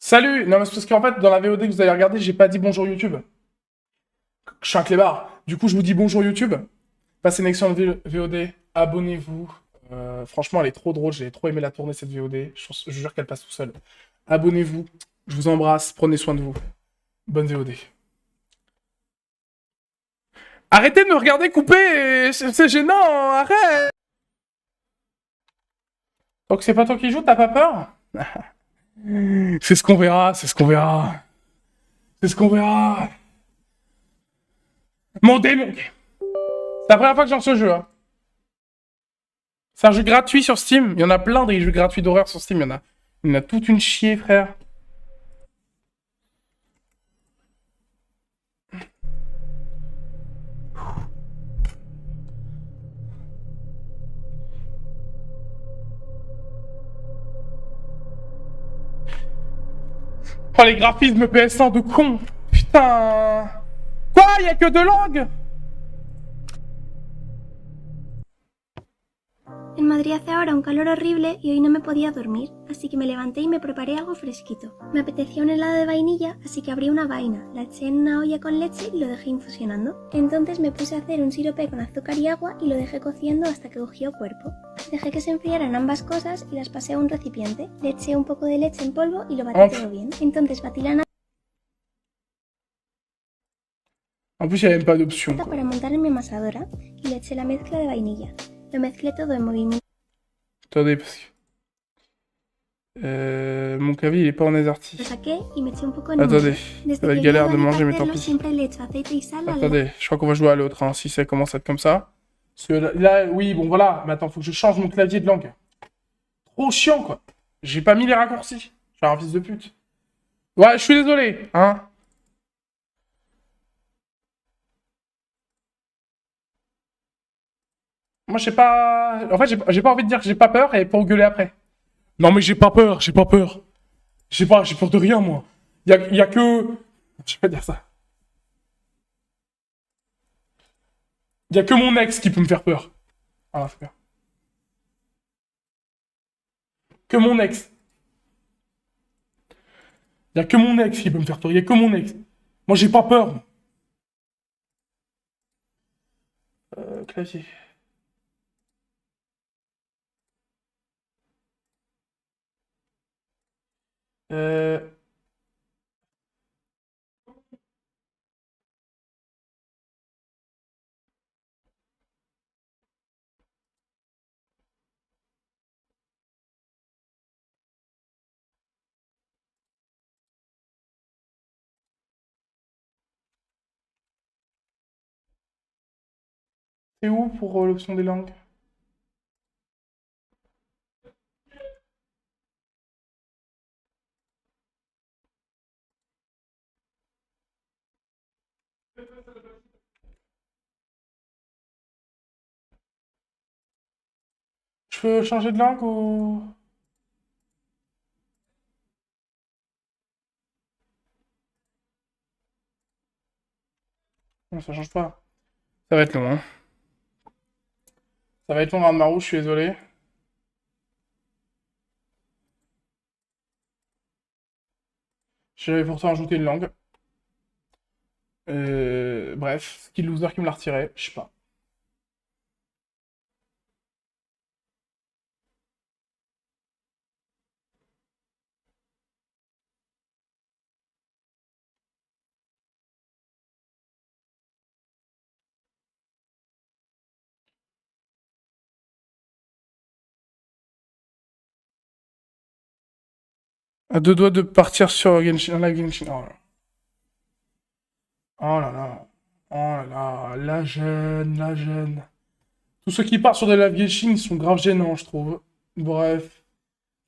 Salut! Non, mais c'est parce qu'en fait, dans la VOD que vous avez regardé, j'ai pas dit bonjour YouTube. Je suis un clébard. Du coup, je vous dis bonjour YouTube. Passez une excellente VOD. Abonnez-vous. Franchement, elle est trop drôle. J'ai trop aimé la tourner, cette VOD. Je jure qu'elle passe tout seul. Abonnez-vous. Je vous embrasse. Prenez soin de vous. Bonne VOD. Arrêtez de me regarder couper! C'est gênant! Arrête! Donc, c'est pas toi qui joues, t'as pas peur? C'est ce qu'on verra, c'est ce qu'on verra. C'est ce qu'on verra. Mon démon! C'est la première fois que j'en ce jeu, hein. C'est un jeu gratuit sur Steam. Il y en a plein des jeux gratuits d'horreur sur Steam. Il y en a toute une chier, frère. Oh, les graphismes PS1 de con. Putain. Quoi? Il y a que deux langues? En Madrid hace ahora un calor horrible y hoy no me podía dormir, así que me levanté y me preparé algo fresquito. Me apetecía un helado de vainilla, así que abrí una vaina, la eché en una olla con leche y lo dejé infusionando. Entonces me puse a hacer un sirope con azúcar y agua y lo dejé cociendo hasta que cogió cuerpo. Dejé que se enfriaran ambas cosas y las pasé a un recipiente. Le eché un poco de leche en polvo y lo batí todo bien. Entonces batí la En plus, il n'y a même pas d'option, nata quoi. para montar en mi amasadora y le eché la mezcla de vainilla. Lo mezclé todo en movimiento. Attendez, parce que... mon clavier, il est pas en Lo AZERTY. saqué y me eché un poco en un Attendez, molde. ça Desde va que être vi a galère de Dua Lipa manger, mais tant hacerlo, pis. siempre le echo aceite y sal a la Attendez, je crois qu'on va jouer à l'autre, hein, si ça commence à être comme ça. Parce que là, oui, bon, voilà. Mais attends, faut que je change mon clavier de langue. Trop chiant, quoi. J'ai pas mis les raccourcis. Je suis un fils de pute. Ouais, je suis désolé, hein. Moi, j'ai pas. En fait, j'ai pas envie de dire que j'ai pas peur et pour gueuler après. Non, mais j'ai pas peur, j'ai pas peur. J'ai peur de rien, moi. Y a que. Je vais pas dire ça. Y a que mon ex qui peut me faire peur. Ah, c'est bien. Que mon ex. Y a que mon ex qui peut me faire peur. Y a que mon ex. Moi, j'ai pas peur. Clavier. Euh. C'est où pour l'option des langues? Je peux changer de langue ou. Non, ça change pas. Ça va être long, hein. Ça va être long, Marou, je suis désolé. J'avais pourtant ajouté une langue. Bref, skill loser qui me l'a retiré, je sais pas. À deux doigts de partir sur Genshin, live Genshin. Oh là là. Oh là là. La jeune, la jeune. Tous ceux qui partent sur des live Genshin, ils sont grave gênants, je trouve. Bref.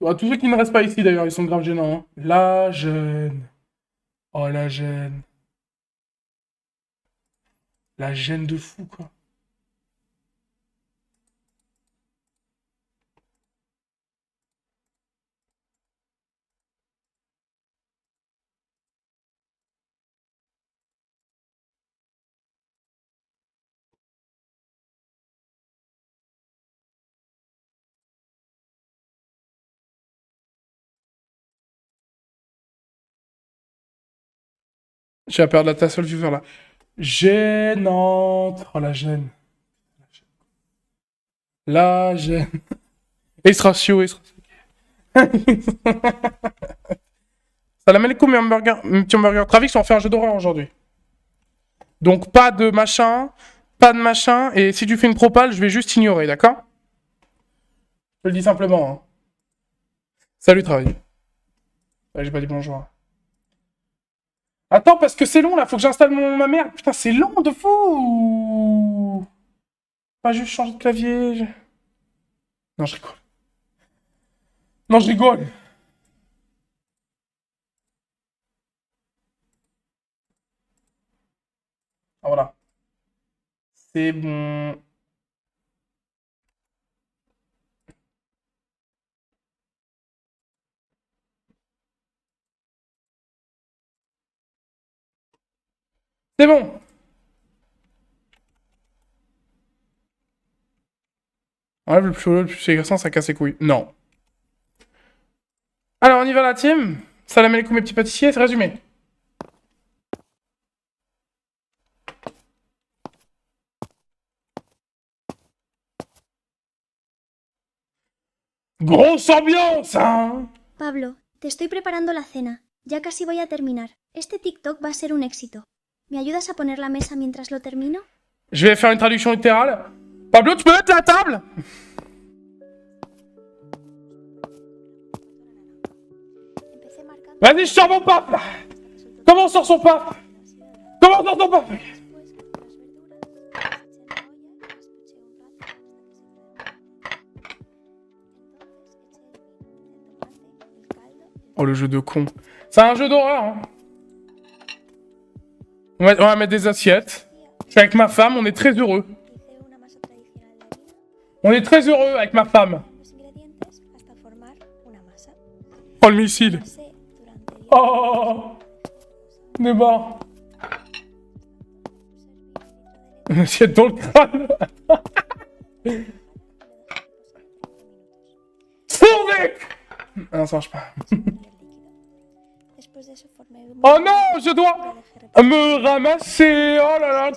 Ouais, tous ceux qui ne restent pas ici, d'ailleurs, ils sont grave gênants, hein. La jeune. Oh, la jeune. La gêne de fou, quoi. J'ai la perdre ta seule viewer là. Gênante. Oh la gêne. La gêne. Ace ratio, ace ratio. Salam alaikum, petit hamburger. Travix, on fait un jeu d'horreur aujourd'hui. Donc pas de machin, et si tu fais une propale, je vais juste ignorer, d'accord? Je le dis simplement. Hein. Salut, travail. Ouais, j'ai pas dit bonjour. Attends, parce que c'est long là, faut que j'installe ma merde. Putain, c'est long de fou. Pas juste changer de clavier. Non, je rigole. Non, je rigole. Ah, voilà. C'est bon. C'est bon. Ouais, le plus agressant, ça casse les couilles. Non. Alors, on y va la team. Salam alaikum mes petits pâtissiers, c'est résumé. Grosse ambiance, hein. Pablo, te estoy preparando la cena. Ya casi voy a terminar. Este TikTok va a ser un éxito. ¿Me ayudas a poner la mesa mientras lo termino? Je vais faire une traduction littérale. Pablo, tu peux mettre la table? Vas-y, je sors mon pape. Comment sort son pape? Comment sort son pape? Oh, le jeu de con. C'est un jeu d'horreur, hein. On va mettre des assiettes. Je suis avec ma femme, on est très heureux. On est très heureux avec ma femme. Oh, le missile. Oh, on est mort. Une assiette dans le crâne. Fournic. Ah non, ça marche pas. Oh non, je dois me ramasser. Oh là là.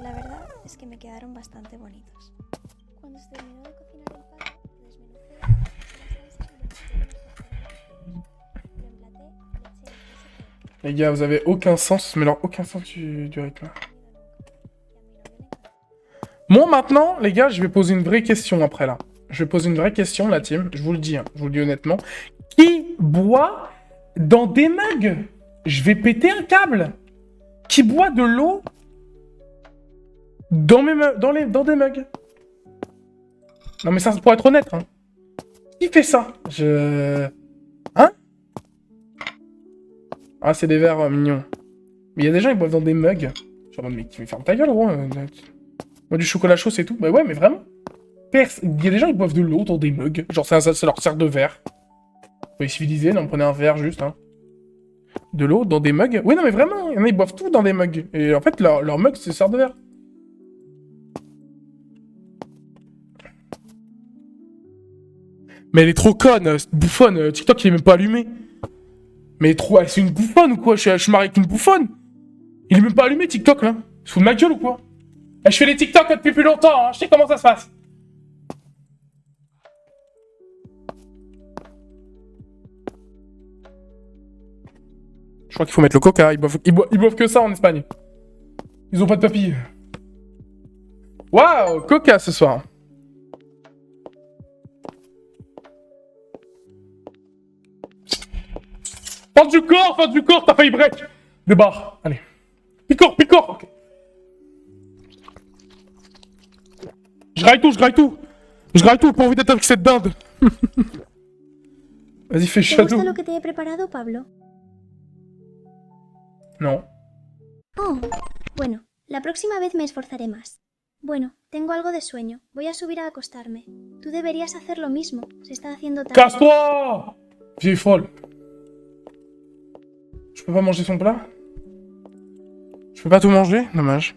La verdad es que me quedaron bastante bonitos. Cuando se terminó de cocinar el pato, desmenucé la salsa y lo emplaté, le eché el queso. Les gars, vous avez aucun sens, mais alors aucun sens du rythme. Moi maintenant, les gars, je vais poser une vraie question après là. Je vais poser une vraie question, la team. Je vous le dis, hein, je vous le dis honnêtement. Qui boit dans des mugs? Je vais péter un câble. Qui boit de l'eau dans des mugs? Non mais ça, pour être honnête, hein. Qui fait ça? Hein? Ah, c'est des verres mignons. Mais il y a des gens qui boivent dans des mugs. Genre, mais tu fermes ta gueule, gros. Moi, du chocolat chaud, c'est tout. Bah ouais, mais vraiment. Il y a des gens qui boivent de l'eau dans des mugs. Genre, ça leur sert de verre. Vous pouvez civiliser, non, prenez un verre juste, hein. De l'eau dans des mugs. Oui, non, mais vraiment, il y en a, ils boivent tout dans des mugs. Et en fait, leur mug, ça sert de verre. Mais elle est trop conne, cette bouffonne. TikTok, il est même pas allumé. Mais trop, c'est une bouffonne ou quoi? Je suis marié avec une bouffonne. Il est même pas allumé, TikTok, là. Il se fout de ma gueule ou quoi? Je fais les TikTok depuis plus longtemps, hein. Je sais comment ça se passe. Je crois qu'il faut mettre le coca. Ils boivent que ça en Espagne. Ils ont pas de papilles. Waouh, coca ce soir. Fin du corps, t'as failli break. Débarre, allez. Picor, ok. Je graille tout. Pas envie d'être avec cette dinde. Vas-y, fais ¿Te shadow. gusta lo que te he preparado, Pablo? Non. Oh, bueno, la próxima vez me esforzaré más. Bueno, tengo algo de sueño. Voy a subir a acostarme. Tú deberías hacer lo mismo. Se está haciendo tarde. Casse-toi! Vieille folle. Je peux pas manger son plat? Je peux pas tout manger? Dommage.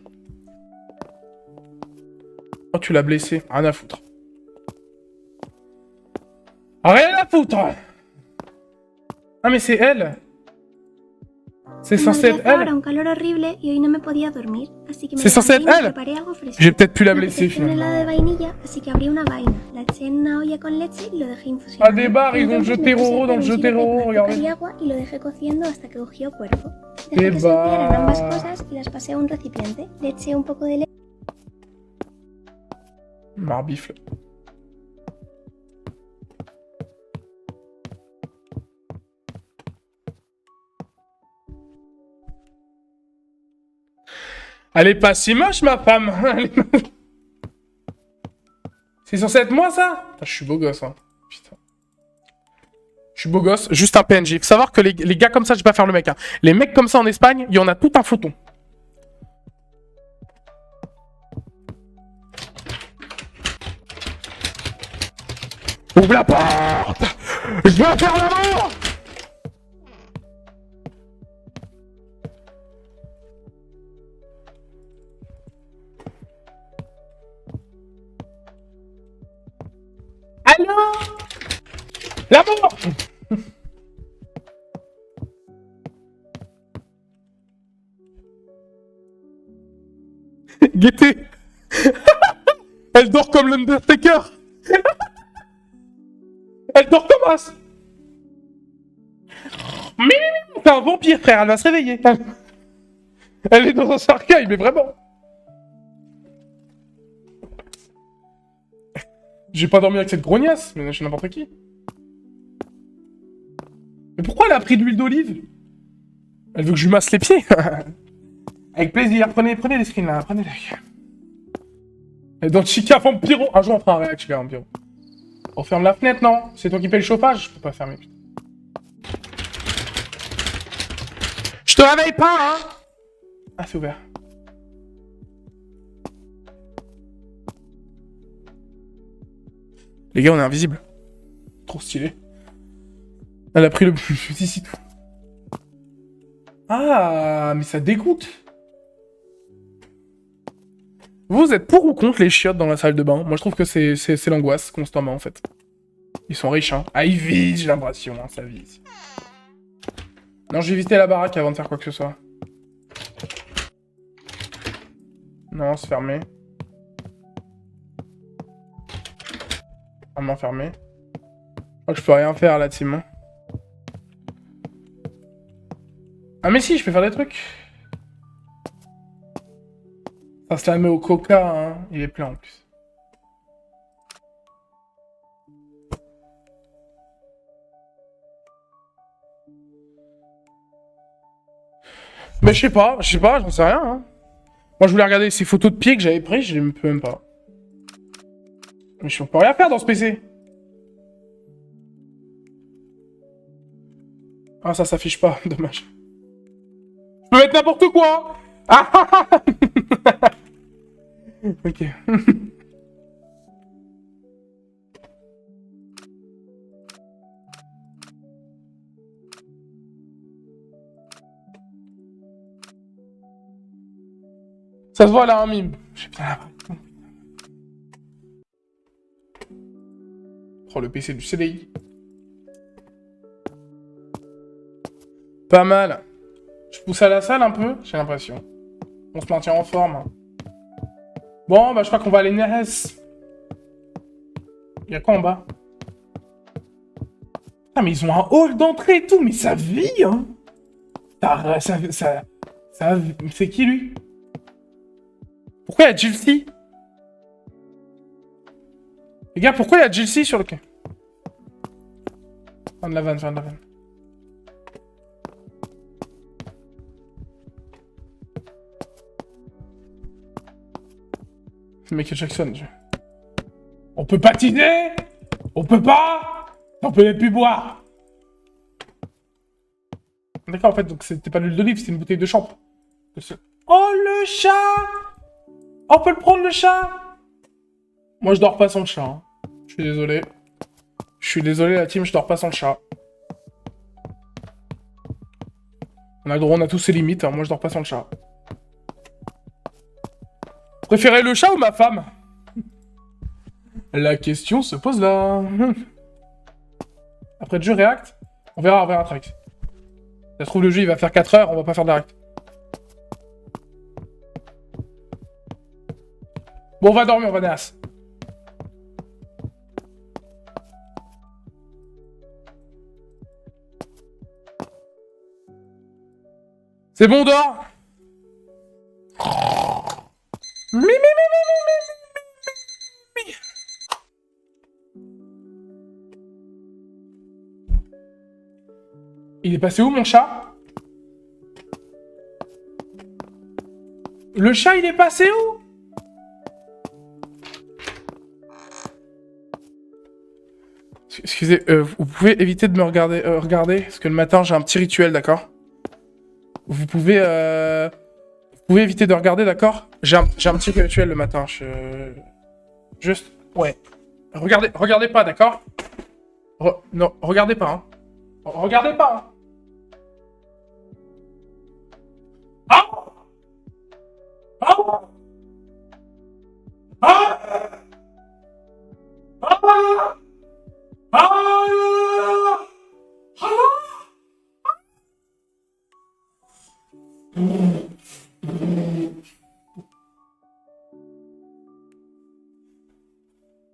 Oh, tu l'as blessé. Rien à foutre. Rien à foutre! Ah, mais c'est elle. C'est En censé Madrid être hace ahora elle. un calor horrible y hoy no me podía dormir, así que me C'est censé levanté y être me elle. preparé algo fresquito. J'ai peut-être pu la Me blesser apetecía un helado de finalement. vainilla, así que abrí una vaina, la eché en una olla con leche y lo dejé Ah, infusionando. des barres, ils ont Entonces jeté me puse a Roro dans hacer le un jeu sirope con Roro, azúcar regardez. y agua y lo dejé cociendo hasta que cogió cuerpo. Des Dejé que se enfriaran ambas barres. cosas y las pasé a un recipiente. Le eché un poco de leche. Marbifle. Elle est pas si moche, ma femme. C'est censé être moi, ça? Putain, je suis beau gosse, hein. Putain. Je suis beau gosse, juste un PNJ. Faut savoir que les gars comme ça, je vais pas faire le mec. Hein. Les mecs comme ça en Espagne, il y en a tout un photon. Ouvre la porte! Je veux faire l'amour! Allô? L'amour! Guettez! Elle dort comme l'Undertaker! Elle dort comme as! C'est un vampire, frère, elle va se réveiller. Elle est dans un cercueil, mais vraiment. J'ai pas dormi avec cette grognasse, mais je suis n'importe qui. Mais pourquoi elle a pris de l'huile d'olive? Elle veut que je lui masse les pieds. Avec plaisir, prenez les screens là, prenez-les. Elle est dans Chica Vampiro. Un jour on fera un réact Chica Vampiro. On ferme la fenêtre, non? C'est toi qui paye le chauffage? Je peux pas fermer. Je te réveille pas, hein? Ah, c'est ouvert. Les gars, on est invisible. Trop stylé. Elle a pris le... Je suis ici tout. Ah, mais ça dégoûte. Vous êtes pour ou contre les chiottes dans la salle de bain? Moi, je trouve que c'est l'angoisse, constamment, en fait. Ils sont riches, hein. Ah, ils visent, j'ai l'impression, hein, ça vise. Non, je vais visiter la baraque avant de faire quoi que ce soit. Non, c'est fermé. Vraiment fermé. Je crois que je peux rien faire, là, team. Ah, mais si, je peux faire des trucs. Ça se la met au coca, hein. Il est plein, en plus. Mais je sais pas, j'en sais rien, hein. Moi, je voulais regarder ces photos de pieds que j'avais prises, je les peux même pas. Mais je peux rien faire dans ce PC. Ah, ça s'affiche pas, dommage. Je peux mettre n'importe quoi. Ah ah ah. Ok. Ça se voit là, un mime. J'ai bien l'impression. Oh, le PC du CDI. Pas mal. Je pousse à la salle un peu, j'ai l'impression. On se maintient en forme. Bon, bah je crois qu'on va aller Neres. Y'a quoi en bas? Ah, mais ils ont un hall d'entrée et tout, mais ça vit, hein. Ça... C'est qui, lui? Pourquoi il y a Jilcy? Les gars, pourquoi il y a Jilcy sur le quai? Fin de la vanne, fin de la vanne. C'est Michael Jackson. On peut patiner? On peut pas? On peut même plus boire. D'accord, en fait, donc c'était pas de l'huile d'olive, c'était une bouteille de champ. Oh, le chat! On peut le prendre, le chat? Moi, je dors pas sans le chat. Hein. Je suis désolé. Je suis désolé, la team, je dors pas sans le chat. On a le droit, on a tous ses limites. Hein. Moi, je dors pas sans le chat. Préférez le chat ou ma femme? La question se pose là. Après, je react. On verra, Trax. Ça se trouve, le jeu, il va faire 4 heures, on va pas faire direct. Bon, on va dormir, on va Néas. C'est bon, dehors. Il est passé où, mon chat? Le chat, il est passé où? Excusez, vous pouvez éviter de me regarder, parce que le matin, j'ai un petit rituel, d'accord? Vous pouvez éviter de regarder, d'accord? J'ai un petit rituel le matin, Juste, ouais. Regardez pas, d'accord? Non, regardez pas, hein. Regardez pas, hein. Ah! Ah! Ah! Ah! Ah!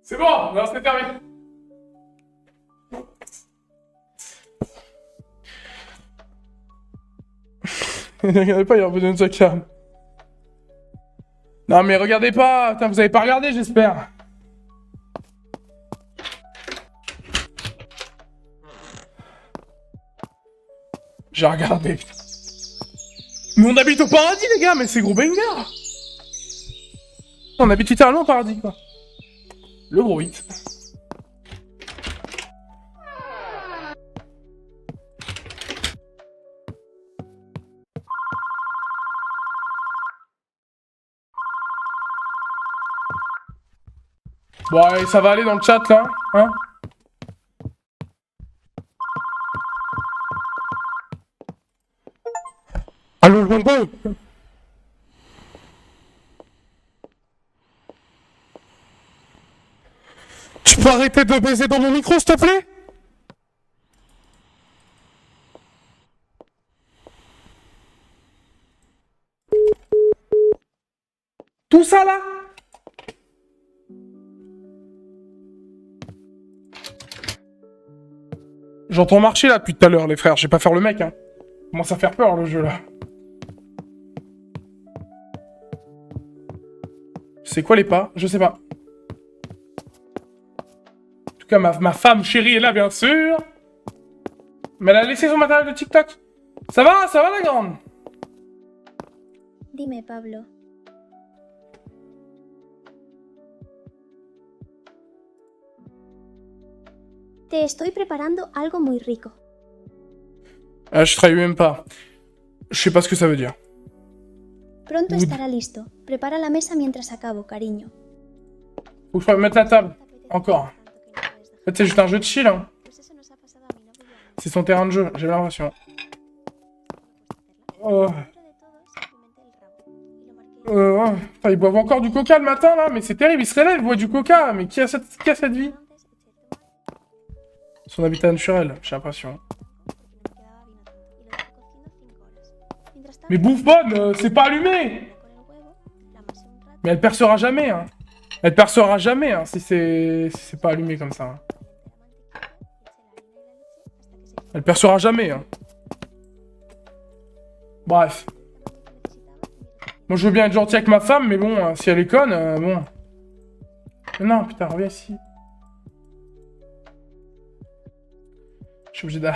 C'est bon, non, c'est terminé. Regardez pas, il y a un peu de calme. Non mais regardez pas, putain, vous avez pas regardé, j'espère. J'ai regardé. Mais on habite au paradis, les gars, mais c'est gros banger. On habite littéralement au paradis, quoi. Le gros hit. Bon, allez, ça va aller dans le chat, là, hein? Allô, le bonbon. Tu peux arrêter de baiser dans mon micro, s'il te plaît? Tout ça, là? J'entends marcher, là, depuis tout à l'heure, les frères. Je vais pas faire le mec, hein. Commence à faire peur, le jeu, là. C'est quoi les pas? Je sais pas. En tout cas, ma femme chérie est là, bien sûr. Mais elle a laissé son matériel de TikTok. Ça va la grande? Dime, Pablo. Te estoy preparando algo muy rico. Je trahis même pas. Je sais pas ce que ça veut dire. Pronto estará listo. Prepara la mesa mientras acabo, cariño. Faut que je mettre la table. Encore. En fait, c'est juste un jeu de chill, hein. C'est son terrain de jeu, j'ai l'impression. Enfin, ils boivent encore du coca le matin, là. Mais c'est terrible, ils se réveillent, ils boivent du coca. Mais qui a cette vie? Son habitat naturel, j'ai l'impression. Mais bouffe bonne, c'est pas allumé. Mais elle percera jamais, hein. Elle percera jamais, hein, si c'est pas allumé comme ça. Hein. Elle percera jamais, hein. Bref. Moi, je veux bien être gentil avec ma femme, mais bon, si elle est conne, bon. Mais non, putain, reviens ici. Je suis obligé de...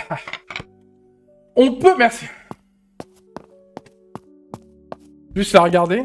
On peut... Merci. Juste la regarder.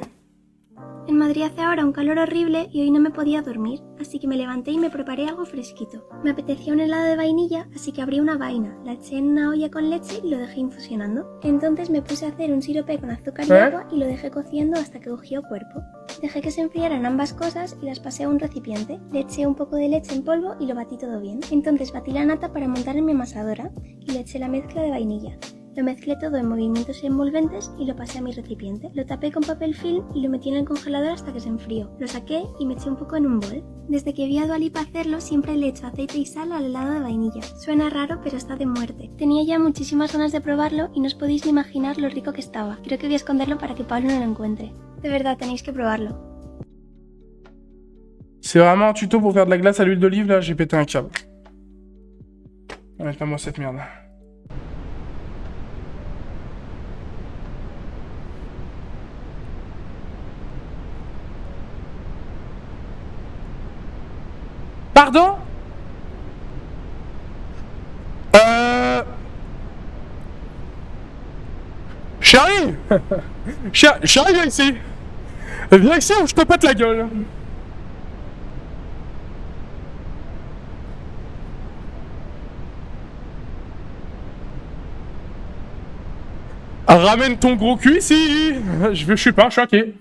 En Madrid hace ahora un calor horrible y hoy no me podía dormir, así que me levanté y me preparé algo fresquito. Me apetecía un helado de vainilla, así que abrí una vaina, la eché en una olla con leche y lo dejé infusionando. Entonces me puse a hacer un sirope con azúcar y agua y lo dejé cociendo hasta que cogió cuerpo. Dejé que se enfriaran ambas cosas y las pasé a un recipiente. Le eché un poco de leche en polvo y lo batí todo bien. Entonces batí la nata para montar en mi amasadora y le eché la mezcla de vainilla. Lo mezclé todo en movimientos envolventes y lo pasé a mi recipiente. Lo tapé con papel film y lo metí en el congelador hasta que se enfrió. Lo saqué y me eché un poco en un bol. Desde que vi a Dua Lipa hacerlo, siempre le echo aceite y sal al helado de vainilla. Suena raro, pero está de muerte. Tenía ya muchísimas ganas de probarlo y no os podéis ni imaginar lo rico que estaba. Creo que voy a esconderlo para que Pablo no lo encuentre. De verdad, tenéis que probarlo. C'est vraiment un tuto pour faire de la glace à l'huile d'olive, là, j'ai pété un câble. Arrête-moi cette merde. Pardon? Chérie! Chérie, viens ici! Viens ici ou je te pète la gueule! Ramène ton gros cul ici! Je suis pas choqué.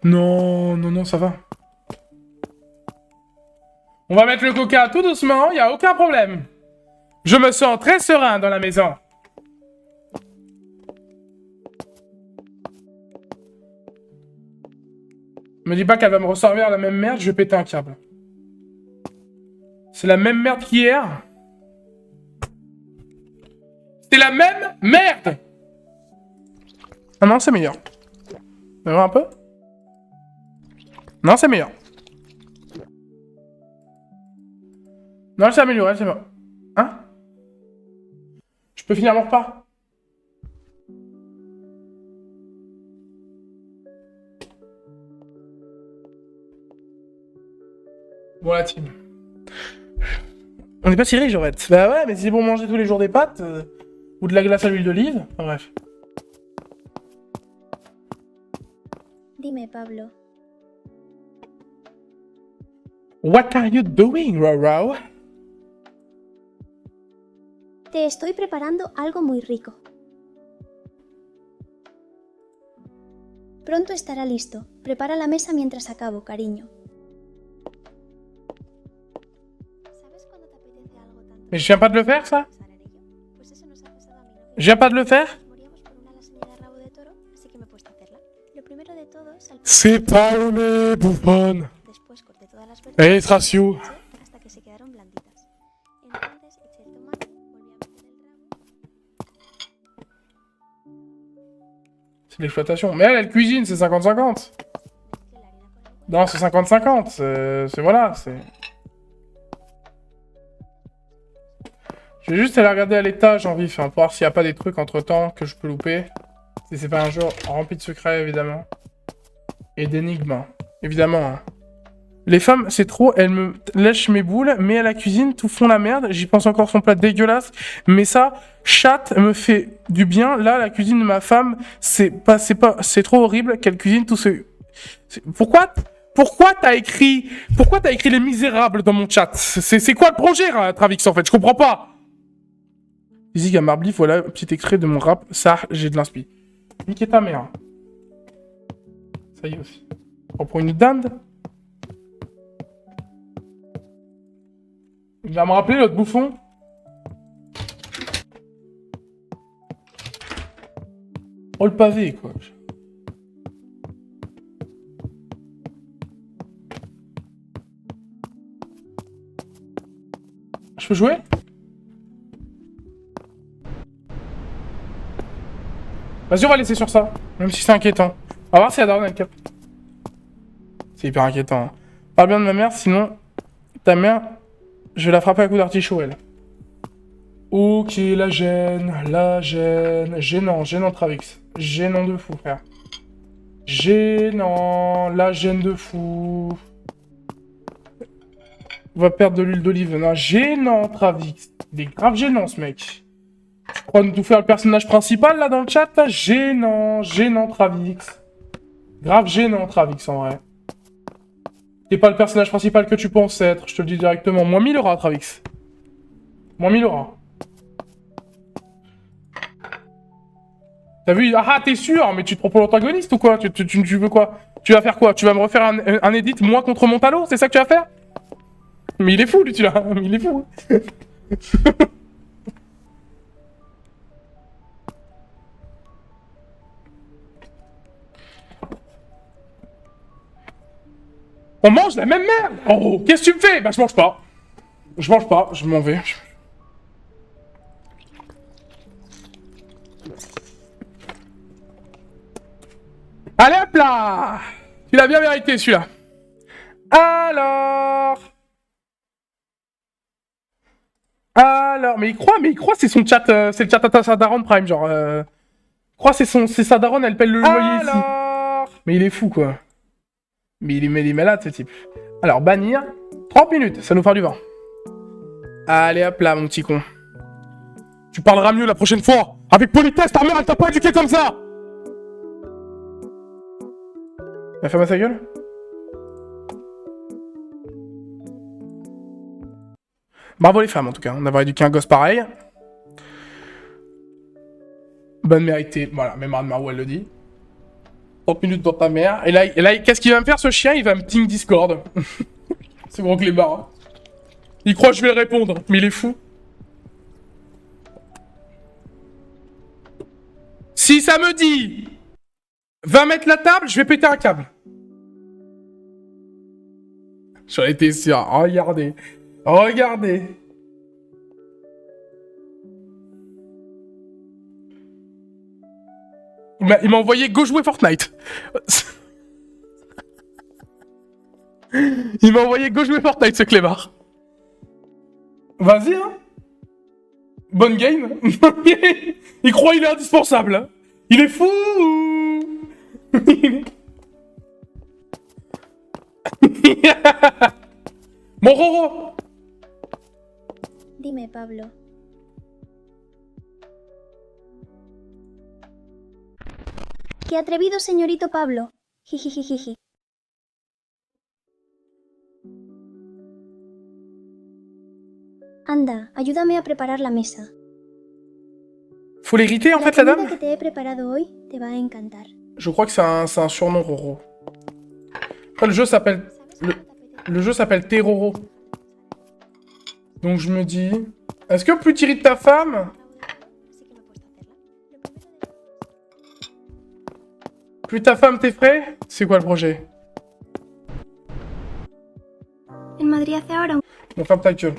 Non, non, non, ça va. On va mettre le coca tout doucement, y a aucun problème. Je me sens très serein dans la maison. Me dis pas qu'elle va me resservir la même merde, je vais péter un câble. C'est la même merde qu'hier. C'est la même merde. Ah non, c'est meilleur. On va voir un peu. Non, c'est meilleur. Non, c'est amélioré, c'est bon. Hein? Je peux finir mon repas? Bon, la team. On n'est pas si riche, Jorette. Bah ouais, mais c'est pour manger tous les jours des pâtes ou de la glace à l'huile d'olive. Enfin, bref. Dime, Pablo. What are you doing, Roro? Te estoy preparando algo muy rico. Pronto estará listo. Prepara la mesa mientras acabo, cariño. ¿Sabes cuando te apetece algo tanto? Mais je viens pas de le faire, ça? Je viens pas de le faire? C'est pas le bouffonne. Es ratio. C'est l'exploitation. Mais elle cuisine, c'est 50-50. Non, c'est 50-50. C'est voilà, c'est... Je vais juste aller regarder à l'étage en vif, hein, pour voir s'il n'y a pas des trucs entre-temps que je peux louper. Si c'est pas un jeu rempli de secrets, évidemment. Et d'énigmes, hein. Évidemment, hein. Les femmes, c'est trop, elles me lèchent mes boules, mais à la cuisine, tout font la merde. J'y pense encore, son plat dégueulasse. Mais ça, chatte me fait du bien. Là, la cuisine de ma femme, c'est trop horrible qu'elle cuisine tout ce... Pourquoi t'as écrit Les Misérables dans mon chat? C'est quoi le projet, Travix, en fait? Je comprends pas. Physique à Marbly, voilà, petit extrait de mon rap. Ça, j'ai de l'inspi. Niquez ta mère. Ça y est aussi. On prend une dinde. Il va me rappeler l'autre bouffon. Oh, le pavé, quoi. Je peux jouer? Vas-y, on va laisser sur ça. Même si c'est inquiétant. On va voir si elle a le cap. C'est hyper inquiétant. Hein. Parle bien de ma mère, sinon... Ta mère... Je vais la frapper à coup d'artichaut, elle. Ok, la gêne. Gênant, Travix. Gênant de fou, frère. Gênant, la gêne de fou. On va perdre de l'huile d'olive. Non, gênant, Travix. Il est grave gênant, ce mec. Tu crois nous faire le personnage principal, là, dans le chat, là? Gênant, Travix. Grave gênant, Travix, en vrai. T'es pas le personnage principal que tu penses être, je te le dis directement. Moins 1000 euros, Travix. Moins 1000 euros. T'as vu? Ah, t'es sûr? Mais tu te prends pour l'antagoniste ou quoi? Tu veux quoi? Tu vas faire quoi? Tu vas me refaire un edit moi contre Montalo? C'est ça que tu vas faire? Mais il est fou, lui, tu l'as. Mais il est fou. On mange la même merde. Oh, qu'est-ce que tu me fais? Bah, je mange pas. Je mange pas, je m'en vais. Allez, hop là. Tu l'as bien mérité, celui-là. Alors, mais il croit, c'est son chat, c'est le chat à sa daronne Prime, genre, il croit c'est sa daronne, elle paye le loyer ici. Mais il est fou, quoi. Mais il est malade, ce type. Alors, bannir, 30 minutes, ça nous fera du vent. Allez, hop là, mon petit con. Tu parleras mieux la prochaine fois. Avec politesse, ta mère, elle t'a pas éduqué comme ça. La femme à sa gueule? Bravo les femmes en tout cas, d'avoir éduqué un gosse pareil. Bonne méritée, voilà, même Anne Marou elle le dit. 30 minutes pour ta mère. Et là qu'est-ce qu'il va me faire ce chien? Il va me ting Discord. C'est gros clébard. Hein. Il croit que je vais le répondre, mais il est fou. Si ça me dit va mettre la table, je vais péter un câble. J'en étais sûr. Regardez. Regardez. Il m'a envoyé go jouer Fortnite. Il m'a envoyé go jouer Fortnite, ce clébard. Vas-y, hein. Bonne game. Il croit qu'il est indispensable. Hein. Il est fou. Mon Roro. Dime, Pablo. ¡Qué atrevido, señorito Pablo! Jijijijiji. Anda, ayúdame a preparar la mesa. Faut l'hériter en fait, la dame? La comida que te he preparado hoy te va a encantar. Je crois que c'est un surnom, Roro. Après, le jeu s'appelle... Le jeu s'appelle Terroro. Donc je me dis... Est-ce que plus t'irrites ta femme... Plus ta femme t'effraie? C'est quoi le projet? En Madrid hace ahora un... Bon, ferme ta gueule.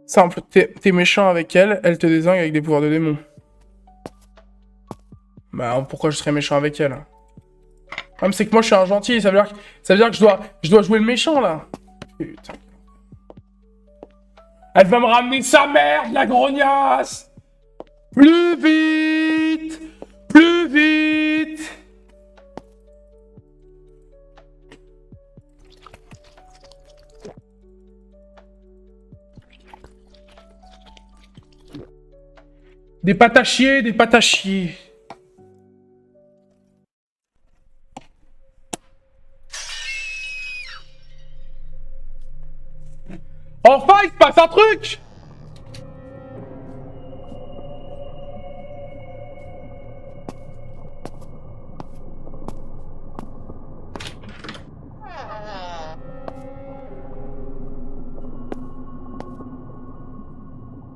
Simple, t'es méchant avec elle, elle te désingue avec des pouvoirs de démon. Bah pourquoi je serais méchant avec elle? Le problème c'est que moi je suis un gentil, ça veut dire que je dois jouer le méchant là. Putain. Elle va me ramener sa merde, la grognasse. Plus vite. Plus vite. Des pâtes à chier, des pâtes à chier. Enfin, il se passe un truc!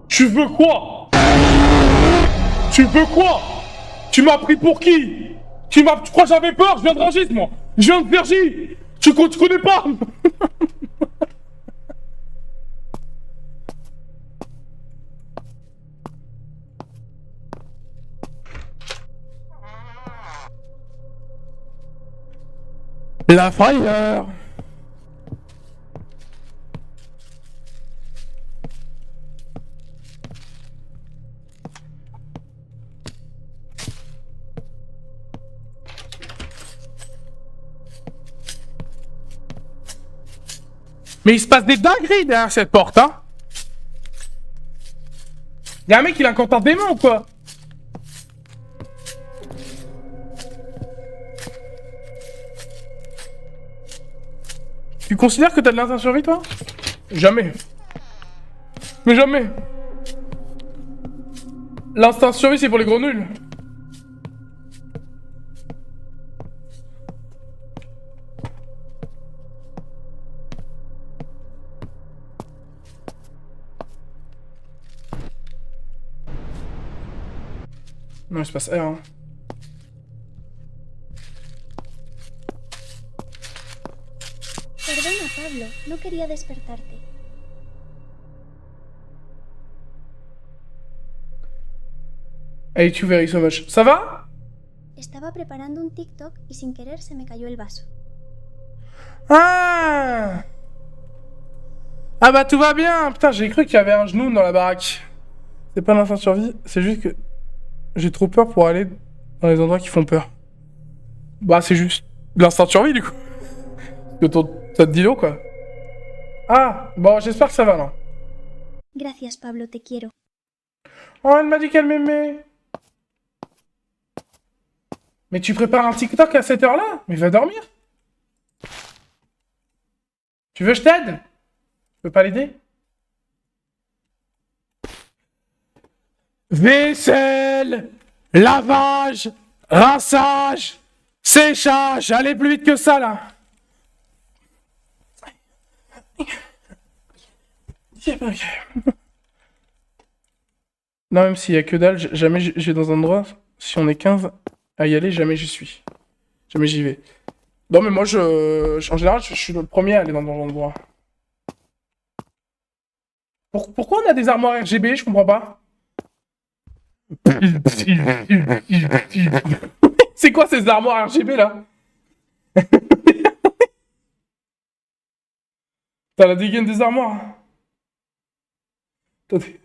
Tu veux quoi? Tu veux quoi? Tu m'as pris pour qui? Tu crois que j'avais peur? Je viens de Rungis, moi. Je viens de Vergy. Tu connais pas? La frayeur. Mais il se passe des dingueries derrière cette porte, hein. Y'a un mec, il a un compte démon ou quoi? Tu considères que t'as de l'instinct survie, toi? Jamais. Mais jamais. L'instinct survie, c'est pour les gros nuls. Non, il se passe R, hein. Perdona, Pablo, no quería despertarte. Hey, tu very so much. Ça va? Estaba preparando un TikTok y sin querer se me cayó el vaso. Ah! Ah bah tout va bien. Putain, j'ai cru qu'il y avait un genou dans la baraque. C'est pas l'instinct survie, c'est juste que j'ai trop peur pour aller dans les endroits qui font peur. Bah c'est juste l'instinct survie du coup. Que ça te dit l'eau quoi. Ah, bon j'espère que ça va là. Gracias, Pablo, te quiero. Oh, elle m'a dit qu'elle m'aimait. Mais tu prépares un TikTok à cette heure-là? Mais va dormir. Tu veux que je t'aide? Je peux pas l'aider? Vaisselle, lavage, rinçage, séchage. Allez plus vite que ça là. Non, même s'il y a que dalle, jamais j'ai dans un endroit. Si on est 15 à y aller, jamais j'y suis. Jamais j'y vais. Non, mais moi, en général, je suis le premier à aller dans ce genre d'endroit. Pourquoi on a des armoires RGB? Je comprends pas. C'est quoi ces armoires RGB là? T'as la dégaine des armoires. Attendez.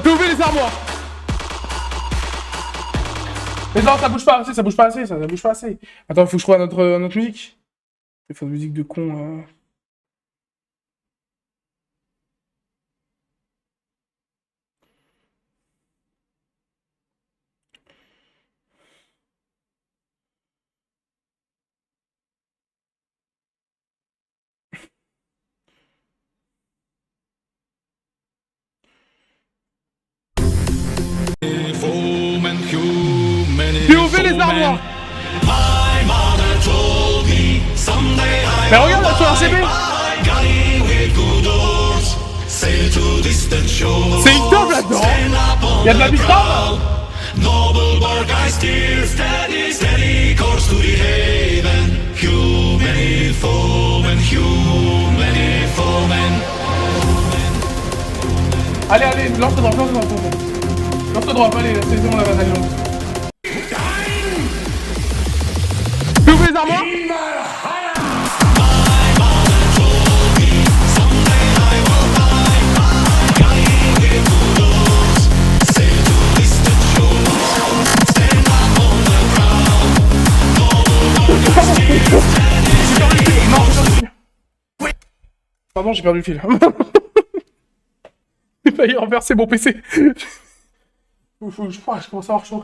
POV les armoires. Mais non, ça bouge pas assez, ça bouge pas assez, ça bouge pas assez. Attends, faut que je trouve notre musique. Il faut une musique de con. POV les armoires. Mais regarde là sur RCB. C'est une table là-dedans. Y'a de la bicrave. Noble bar guy steer steady, steady course to the haven. Human foemen, human foemen. Allez, lance-le droit, lance-le droit. Lance-le droit, allez, c'est bon la bataille. Ouvrez les armoires. Pardon, j'ai perdu le fil. J'ai failli renverser mon PC. Je crois que je commence à avoir chaud.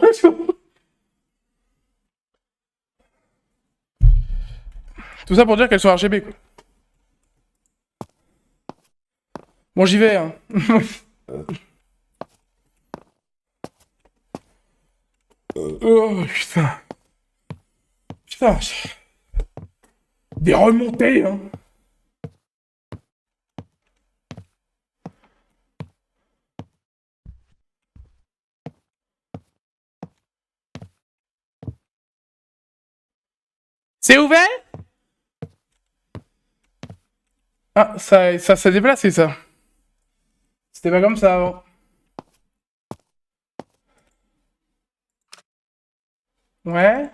Tout ça pour dire qu'elles sont RGB, quoi. Bon, j'y vais, hein. Oh, putain. Putain. Des remontées, hein. C'est ouvert? Ah, ça s'est déplacé, ça. C'était pas comme ça avant. Ouais.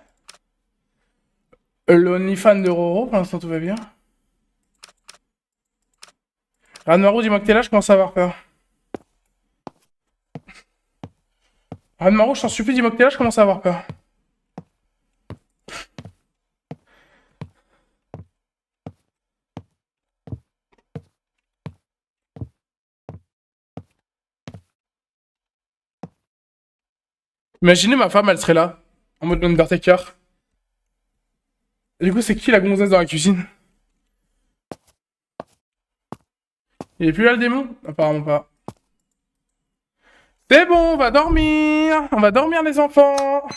L'OnlyFan de Roro, pour l'instant tout va bien. Ranmaru, dis-moi que t'es là, je commence à avoir peur. Ranmaru, je t'en supplie, dis-moi que t'es là, je commence à avoir peur. Imaginez ma femme, elle serait là, en mode Undertaker. Et du coup, c'est qui la gonzesse dans la cuisine? Il est plus là le démon? Apparemment pas. C'est bon, on va dormir! On va dormir les enfants!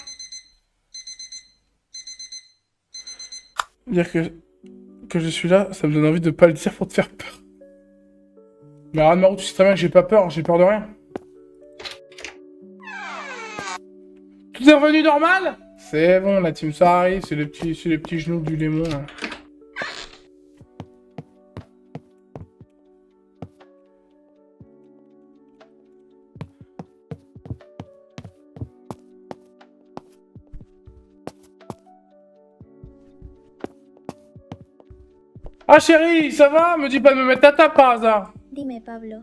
Dire que je suis là, ça me donne envie de pas le dire pour te faire peur. Mais Ranmaru, tu sais très bien que j'ai pas peur, j'ai peur de rien. Tout est revenu normal? C'est bon, la team ça arrive, c'est les petits genoux du démon. Là. Ah chérie, ça va? Me dis pas de me mettre à table par hasard. Dime, Pablo.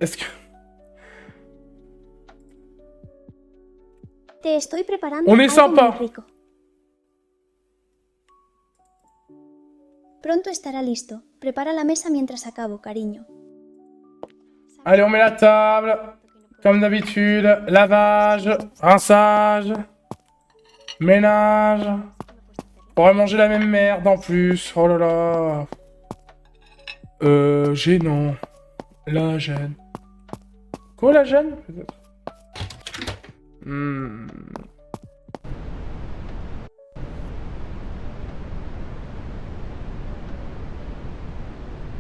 Est-ce que... Te estoy preparando On est algo sympa. muy rico. Pronto estará listo. Prepara la mesa mientras acabo, cariño. Allez, on met la table. Comme d'habitude, lavage, rinçage, ménage. On va manger la même merde en plus. Oh là là. Gênant. La gêne. Quoi la gêne? Peut-être.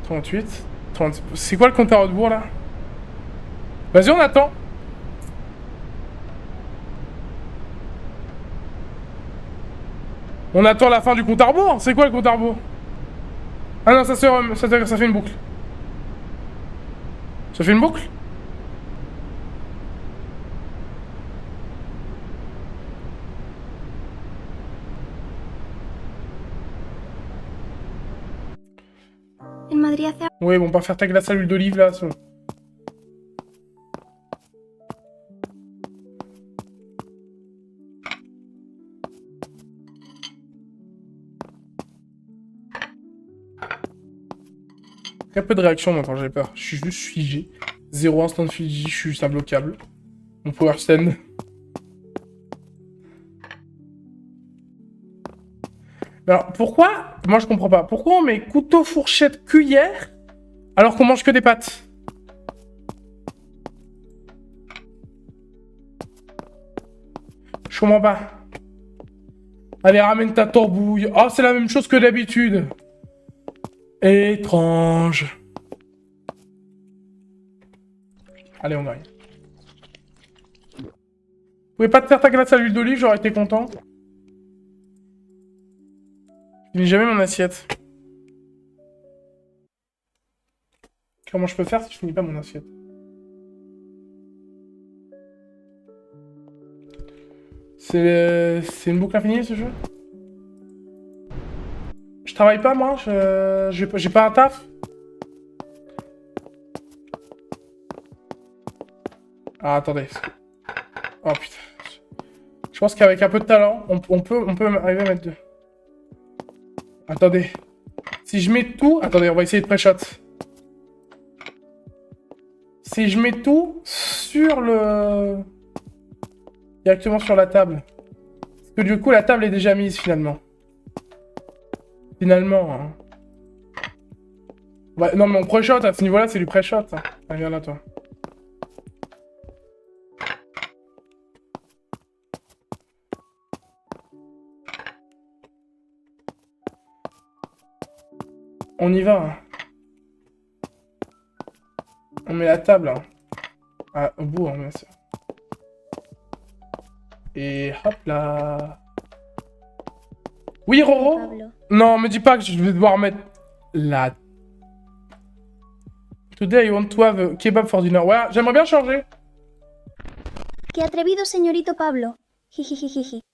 38. 30... C'est quoi le compte à rebours là? Vas-y, on attend. On attend la fin du compte à rebours. C'est quoi le compte à rebours? Ah non, ça fait une boucle. Ça fait une boucle? En Madrid hace... Oui, bon, pas faire ta glace à l'huile d'olive là. C'est bon. Très peu de réaction moi quand j'ai peur. Je suis juste figé. Zéro instant figé, je suis juste imbloquable. Mon power stand. Alors, pourquoi? Moi je comprends pas. Pourquoi on met couteau, fourchette, cuillère alors qu'on mange que des pâtes? Je comprends pas. Allez, ramène ta torbouille. Oh, c'est la même chose que d'habitude. Étrange. Allez, on gagne. Vous pouvez pas te faire ta glace à l'huile d'olive, j'aurais été content. Je finis jamais mon assiette. Comment je peux faire si je finis pas mon assiette? C'est une boucle infinie ce jeu? Je travaille pas moi, j'ai pas un taf. Ah attendez. Oh putain. Je pense qu'avec un peu de talent, on peut arriver à mettre deux. Attendez. Si je mets tout... Attendez, on va essayer de pré-shot. Si je mets tout sur le... Directement sur la table. Parce que du coup, la table est déjà mise finalement. Finalement, hein. Ouais, non mais on pré-shot à ce niveau-là, c'est du pré-shot. Hein. Allez, viens là toi. On y va. Hein. On met la table. Hein. Ah, au bout, on met ça. Et hop là. Oui, Roro? Pablo. Non, me dis pas que je vais devoir mettre la... Today I want to have a kebab for dinner. Ouais, j'aimerais bien changer. ¡Qué atrevido, señorito Pablo! Jijijijiji.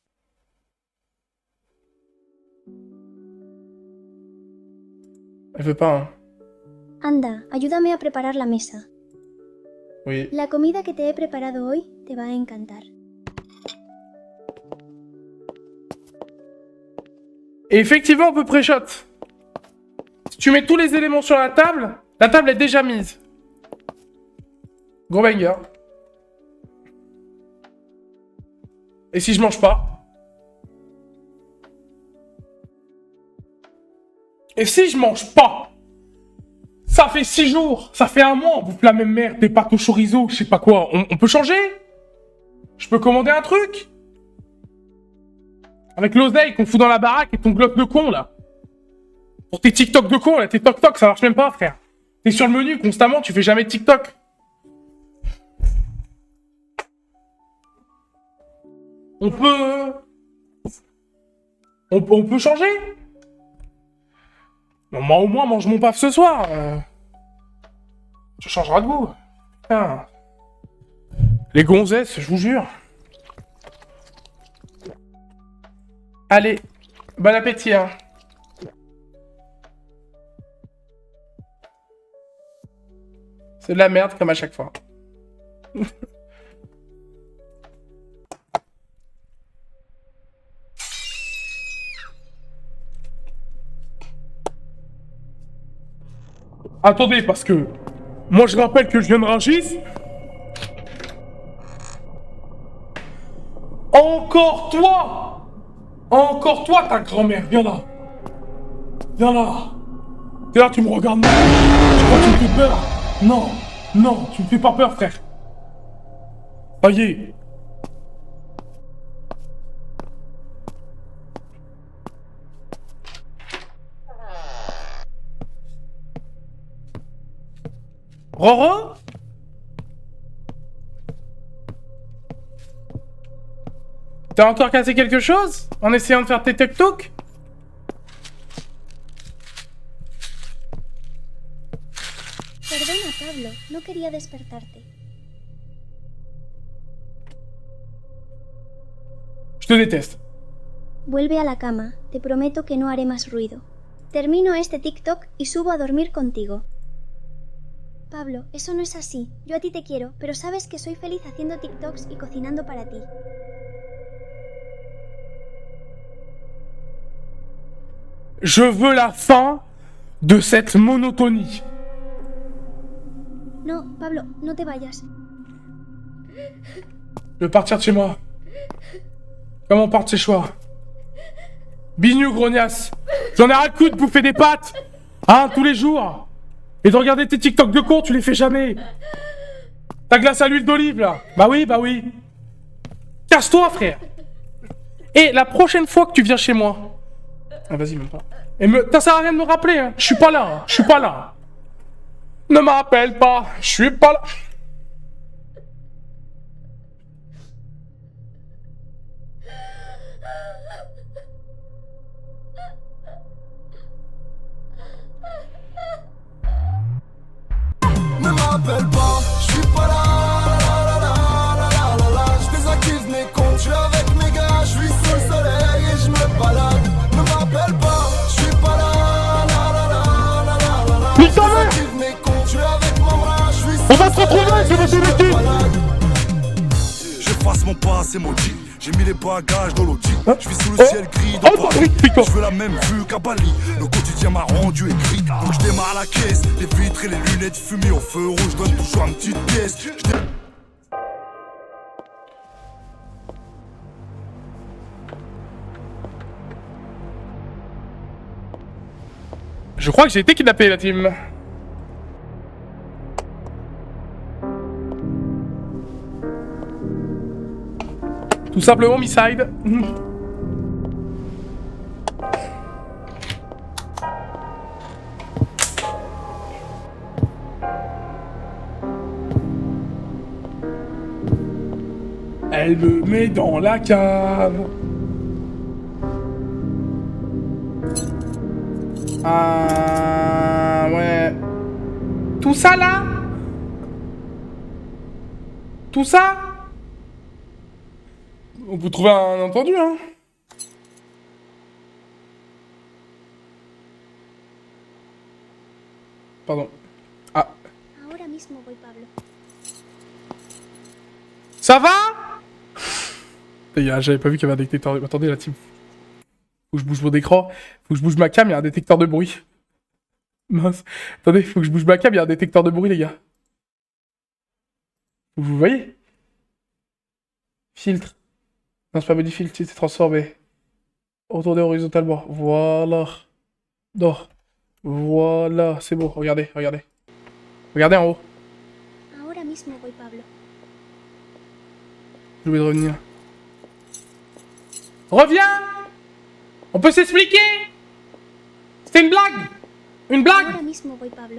Elle veut pas, hein. Anda, ayúdame a preparar la mesa. Oui. La comida que te he preparado hoy te va a encantar. Et effectivement, on peut pré-shot. Si tu mets tous les éléments sur la table est déjà mise. Gros banger. Et si je mange pas? Et si je mange pas? Ça fait 6 jours, ça fait 1 mois, on bouffe la même merde, des pâtes au chorizo, je sais pas quoi. On peut changer? Je peux commander un truc? Avec l'oseille qu'on fout dans la baraque et ton glock de con, là. Pour tes TikTok de con, là, tes toc-toc, ça marche même pas, frère. T'es sur le menu constamment, tu fais jamais de TikTok. On peut changer? Non, moi, au moins, mange mon paf ce soir. Tu changeras de goût. Putain. Les gonzesses, je vous jure. Allez, bon appétit, hein. C'est de la merde comme à chaque fois. Attendez, parce que moi je rappelle que je viens de Rungis. Encore toi! Encore toi, ta grand-mère, viens là. Viens là. T'es là, tu me regardes mal. Tu crois que tu me fais peur? Non, non, tu me fais pas peur, frère. Ça y est. Roro? T'as encore cassé quelque chose en essayant de faire tes TikTok? Perdona, Pablo, no quería despertarte. Je te déteste. Vuelve a la cama, te prometo que no haré más ruido. Termino este TikTok y subo a dormir contigo. Pablo, eso no es así. Yo a ti te quiero, pero sabes que soy feliz haciendo TikToks y cocinando para ti. Je veux la fin de cette monotonie. No, Pablo, no te vayas. Je veux partir de chez moi. Comment on part de chez choix? Bignou, grognasse. J'en ai ras le coup de bouffer des pâtes. Hein, tous les jours. Et de regarder tes TikTok de con, tu les fais jamais. Ta glace à l'huile d'olive, là. Bah oui, bah oui. Casse-toi, frère. Et la prochaine fois que tu viens chez moi... Ah, vas-y, même pas. Et ça sert à rien de me rappeler, hein. Je suis pas là, hein. Je suis pas là. Ne m'appelle pas. Je suis pas là. Ne m'appelle pas, je suis pas là, la la la la la la. Je désactive mes comptes, je suis avec mes gars, je suis sous le soleil et je me balade. Ne m'appelle pas, je suis pas là, la la la la la la. Nique ta mère. Je désactive mes comptes, je suis avec mon bras, je suis sous On va se retrouver, c'est votre équipe. J'efface mon passé maudit, j'ai mis les bagages dans l'audit. Hein? Je vis sous le Oh. ciel gris Oh, de Paris. Patrick, pique-toi. Je veux la même vue qu'à Bali. Le quotidien m'a rendu écrit. Donc je démarre la caisse, les vitres et les lunettes fumées au feu rouge. Donne toujours une petite pièce. Je crois que j'ai été kidnappé, la team. Tout simplement, mi-side. Elle me met dans la cave. Ah, ouais. Tout ça là? Tout ça? On peut trouver un entendu, hein? Pardon. Ah. Ahora mismo voy, Pablo. Ça va? Les gars, j'avais pas vu qu'il y avait un détecteur de... Attendez, la team. Faut que je bouge mon écran. Faut que je bouge ma cam, il y a un détecteur de bruit. Mince. Attendez, faut que je bouge ma cam, il y a un détecteur de bruit, les gars. Vous voyez? Filtre. Non, c'est pas body filtre, c'est transformé. Retourner horizontalement. Voilà. Non. Voilà, c'est bon, regardez, regardez. Regardez en haut. Ahora mismo voy, Pablo. Je vais revenir. Reviens! On peut s'expliquer? C'était une blague! Une blague! Ahora mismo voy, Pablo.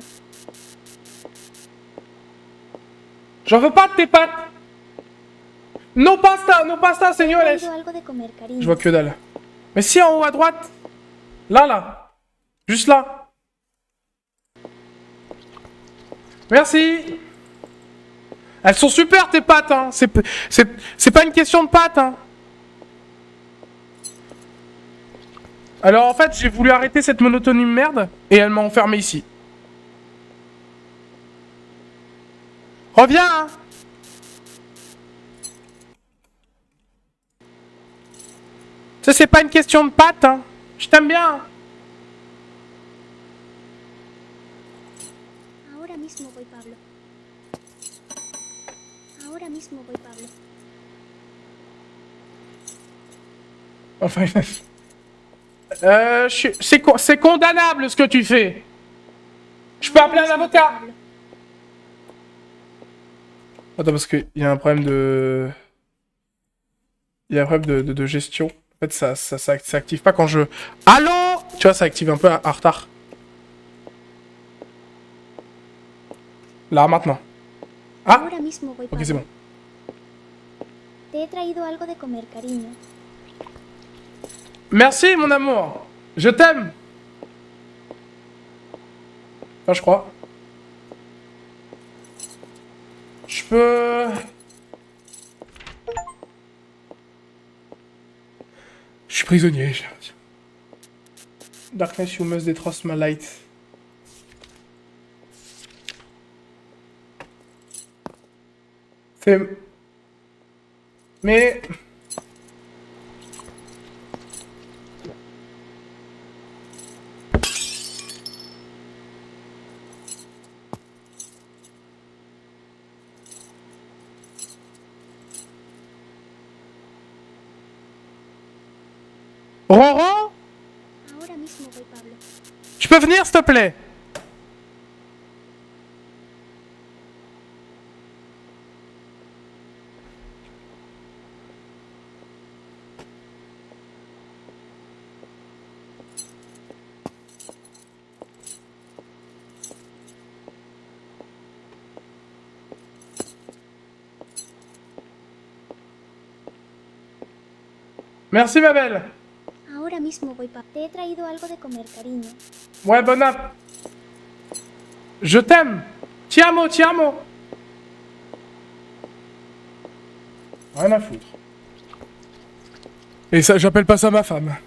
J'en veux pas de tes pattes! No pasta, señores! Traigo algo de comer, cariño. Je vois que dalle. Mais si, en haut à droite! Là, là! Juste là! Merci! Elles sont super tes pattes, hein! C'est pas une question de pattes, hein! Alors en fait, j'ai voulu arrêter cette monotonie de merde et elle m'a enfermé ici. Reviens, hein! Ça, c'est pas une question de pattes, hein! Je t'aime bien! Ahora mismo voy, Pablo. Ahora mismo voy, Pablo. Enfin, c'est condamnable ce que tu fais. Je peux appeler un avocat. Attends, parce qu'il y a un problème de... Il y a un problème de gestion. En fait, ça active pas quand je... Allô? Tu vois, ça active un peu à retard. Là, maintenant. Ah! Ahora mismo voy, Ok, Pablo. c'est bon. Te he traído algo de comer, cariño. Merci, mon amour. Je t'aime. Enfin, je crois. Je peux... Je suis prisonnier. Darkness, you must trust my light. C'est... Mais... Roro? Ahora mismo voy, Pablo. Tu peux venir, s'il te plaît? Merci, ma belle. Ahora mismo voy, Pablo. Te he traído algo de comer, cariño. Ouais, bon app. Je t'aime. Ti amo, ti amo. Rien à foutre. Et ça, j'appelle pas ça ma femme.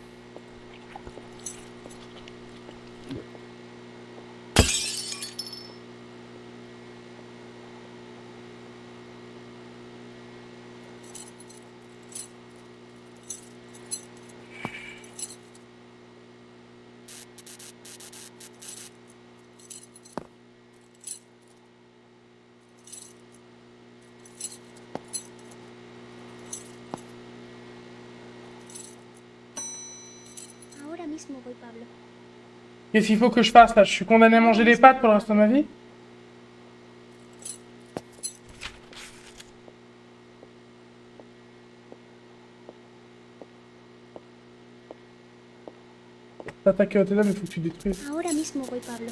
Ahora mismo voy, Pablo. Qu'est-ce qu'il faut que je fasse là? Je suis condamné à manger des pâtes pour le reste de ma vie? T'as attaqué au téléphone, mais faut que tu détruises. Ahora mismo voy, Pablo.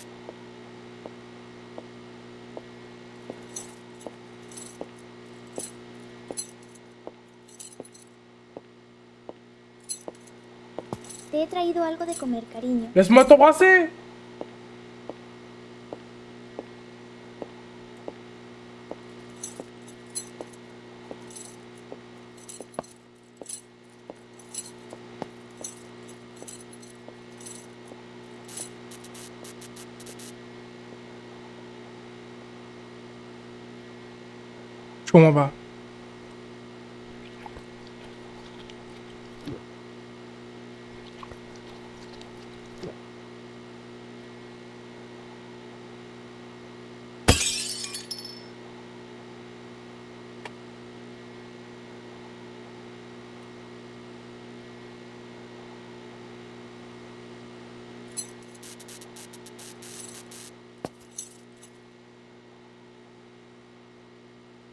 Te he traído algo de comer, cariño. Laisse-moi t'embrasser! Je comprends pas.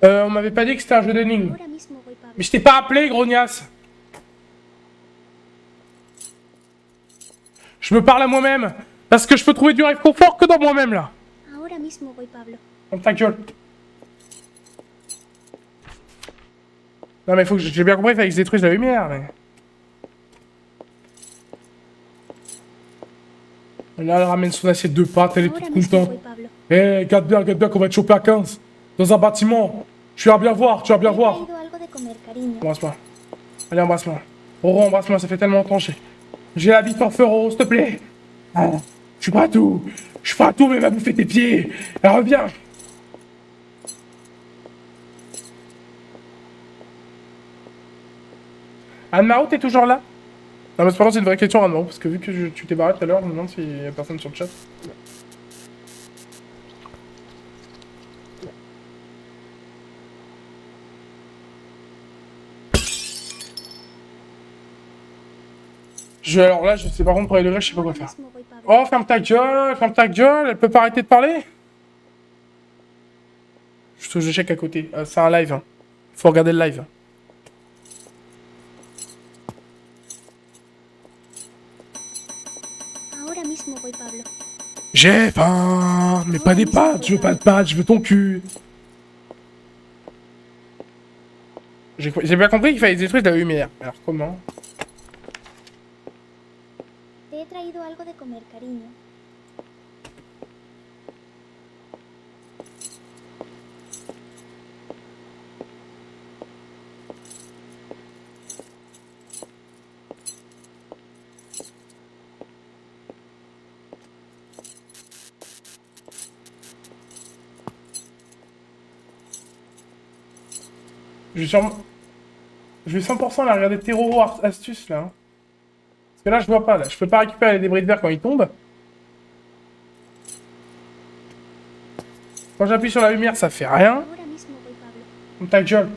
On m'avait pas dit que c'était un jeu d'énigmes. Ahora mismo voy, Pablo. Mais je t'ai pas appelé, grognasse. Je me parle à moi-même. Parce que je peux trouver du réconfort que dans moi-même, là. Ahora mismo voy, Pablo. Ferme ta gueule. Non, mais faut que j'ai bien compris, il fallait que je détruise la lumière, mais... Là, elle ramène son assiette de pâtes, elle est Ahora toute mismo contente. voy, Pablo. Eh, regarde bien qu'on va te choper à 15. Dans un bâtiment. Tu vas bien voir, tu vas bien He voir. traído algo de comer, cariño. Embrasse-moi. Allez, embrasse-moi. Aurore, embrasse-moi, ça fait tellement longtemps. J'ai la vie Feuro, s'il te plaît. Oh, je suis pas à tout. Je suis pas à tout, mais va bouffer tes pieds. Elle revient. Anne-Maro, t'es toujours là? Non, mais cependant, c'est une vraie question, Anne-Maro, parce que vu que tu t'es barré tout à l'heure, je me demande s'il y a personne sur le chat. Alors là, je sais par contre, pour les degrés, je sais pas quoi Ahora faire. mismo voy, Pablo. Oh, ferme ta gueule, elle peut pas arrêter de parler? Je check à côté, c'est un live. Hein. Faut regarder le live. Ahora mismo voy, Pablo. J'ai faim, mais pas des pâtes, je veux pas de pâtes, je veux ton cul. J'ai bien compris qu'il fallait détruire de la lumière. Alors comment? Te he traído algo de comer, cariño. Je vais 100% la regarder terreau astuce là. Hein. Parce que là je vois pas là. Je peux pas récupérer les débris de verre quand ils tombent. Quand j'appuie sur la lumière ça fait rien. Ahora mismo voy, Pablo. Comme ta gueule.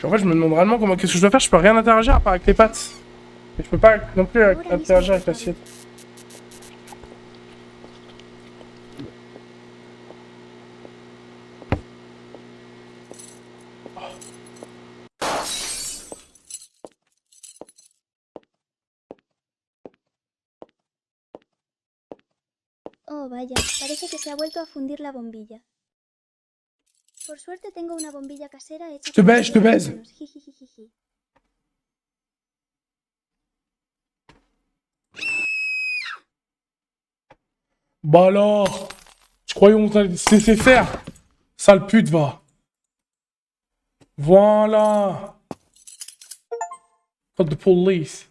En fait je me demande réellement comment qu'est-ce que je dois faire. Je peux rien interagir à part avec les pattes. Et je peux pas non plus interagir avec l'assiette. Oh, vaya, parece que se ha vuelto a fundir la bombilla. Por suerte tengo una bombilla casera hecha... Je te baise. Jijijijiji. Bah alors, je croyais qu'on t'allait se laisser faire. Sale pute, va. Voilà. Code de police.